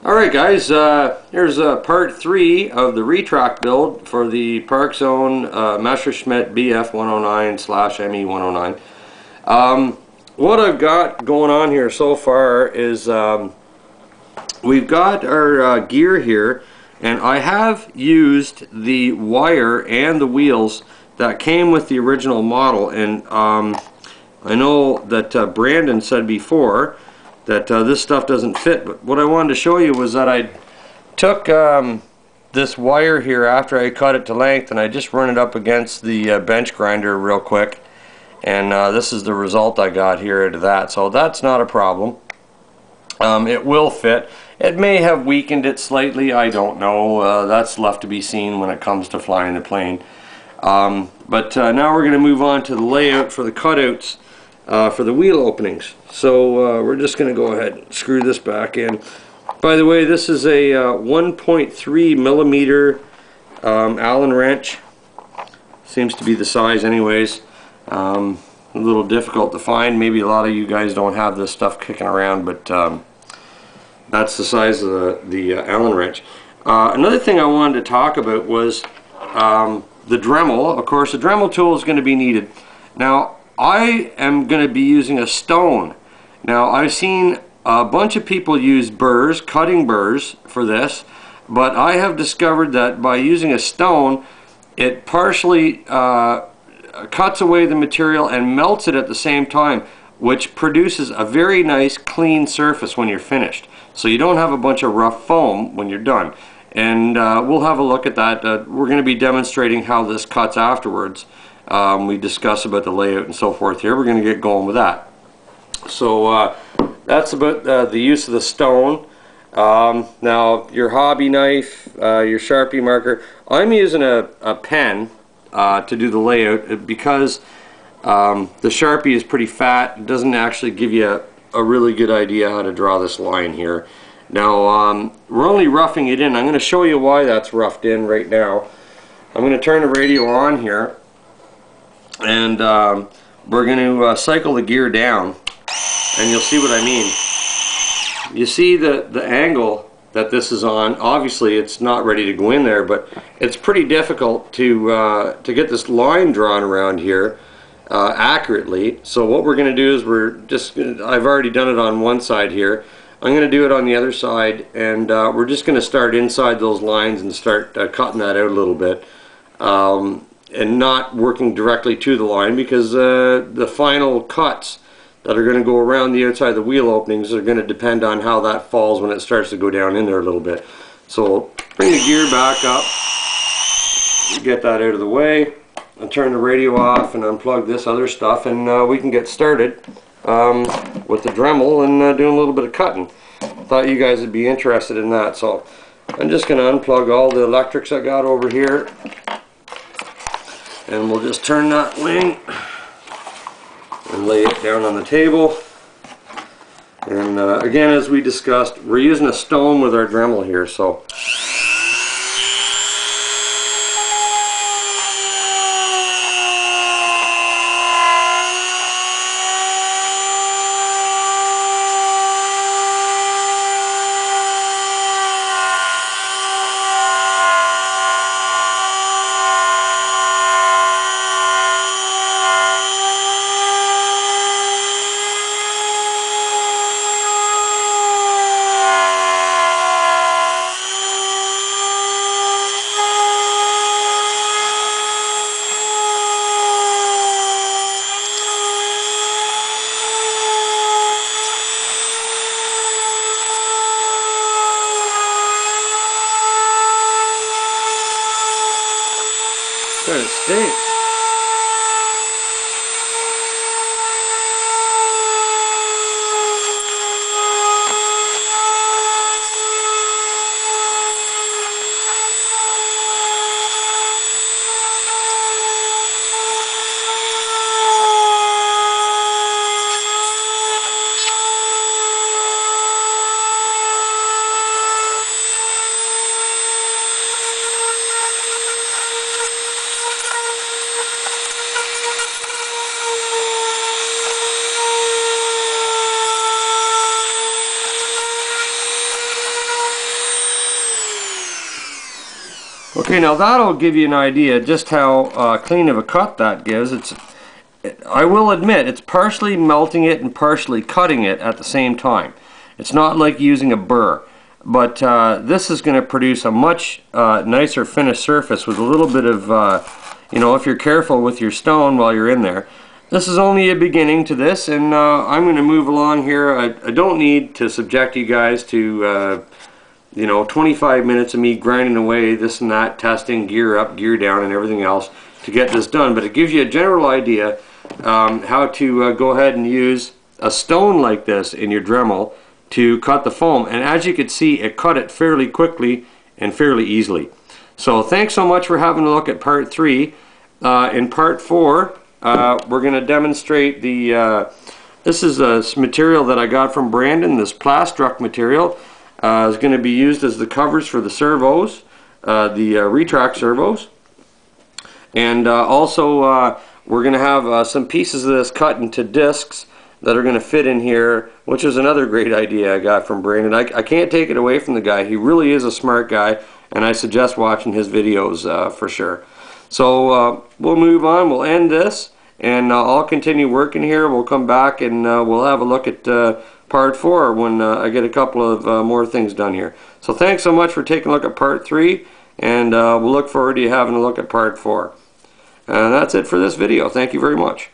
Alright guys, here's part 3 of the Retract build for the Parkzone Messerschmitt BF109/ME109. What I've got going on here so far is we've got our gear here, and I have used the wire and the wheels that came with the original model, and I know that Brandon said before that this stuff doesn't fit, but what I wanted to show you was that I took this wire here after I cut it to length, and I just run it up against the bench grinder real quick, and this is the result I got here out of that. So that's not a problem. It will fit. It may have weakened it slightly, I don't know. That's left to be seen when it comes to flying the plane. But now we're going to move on to the layout for the cutouts for the wheel openings. So we're just going to go ahead and screw this back in. By the way, this is a 1.3 millimeter Allen wrench. Seems to be the size anyways. A little difficult to find. Maybe a lot of you guys don't have this stuff kicking around, but that's the size of the Allen wrench. Another thing I wanted to talk about was the Dremel. Of course, the Dremel tool is going to be needed. Now, I am going to be using a stone. Now, I've seen a bunch of people use burrs, cutting burrs for this, but I have discovered that by using a stone, it partially cuts away the material and melts it at the same time, which produces a very nice clean surface when you're finished. So you don't have a bunch of rough foam when you're done. And we'll have a look at that. We're going to be demonstrating how this cuts afterwards. We discuss about the layout and so forth here. We're going to get going with that. So that's about the use of the stone. Now, your hobby knife, your Sharpie marker. I'm using a pen to do the layout because the Sharpie is pretty fat. It doesn't actually give you a really good idea how to draw this line here. Now, we're only roughing it in. I'm going to show you why that's roughed in right now. I'm going to turn the radio on here, and we're going to cycle the gear down, and you'll see what I mean. You see the angle that this is on. Obviously it's not ready to go in there, but it's pretty difficult to get this line drawn around here accurately. So what we're going to do is I've already done it on one side here. I'm going to do it on the other side, and we're just going to start inside those lines and start cutting that out a little bit, and not working directly to the line, because the final cuts that are going to go around the outside of the wheel openings are going to depend on how that falls when it starts to go down in there a little bit. So bring the gear back up, get that out of the way, and turn the radio off and unplug this other stuff, and we can get started with the Dremel and doing a little bit of cutting. Thought you guys would be interested in that, so I'm just going to unplug all the electrics I got over here, and we'll just turn that wing and lay it down on the table. And again, as we discussed, we're using a stone with our Dremel here, so it stinks. Okay, now that'll give you an idea just how clean of a cut that gives. I will admit, it's partially melting it and partially cutting it at the same time. It's not like using a burr, but this is going to produce a much nicer finished surface with a little bit of, you know, if you're careful with your stone while you're in there. This is only a beginning to this, and I'm going to move along here. I don't need to subject you guys to you know, 25 minutes of me grinding away this and that, testing gear up, gear down, and everything else to get this done. But it gives you a general idea how to go ahead and use a stone like this in your Dremel to cut the foam. And as you can see, it cut it fairly quickly and fairly easily. So thanks so much for having a look at part 3. In part 4, we're going to demonstrate the, this is a material that I got from Brandon, this Plastruck material. Is going to be used as the covers for the servos, the Retract servos. And also we're going to have some pieces of this cut into discs that are going to fit in here, which is another great idea I got from Brandon. I can't take it away from the guy. He really is a smart guy, and I suggest watching his videos for sure. So we'll move on. We'll end this, and I'll continue working here. We'll come back and we'll have a look at part 4 when I get a couple of more things done here. So thanks so much for taking a look at part 3, and we'll look forward to you having a look at part 4. And that's it for this video. Thank you very much.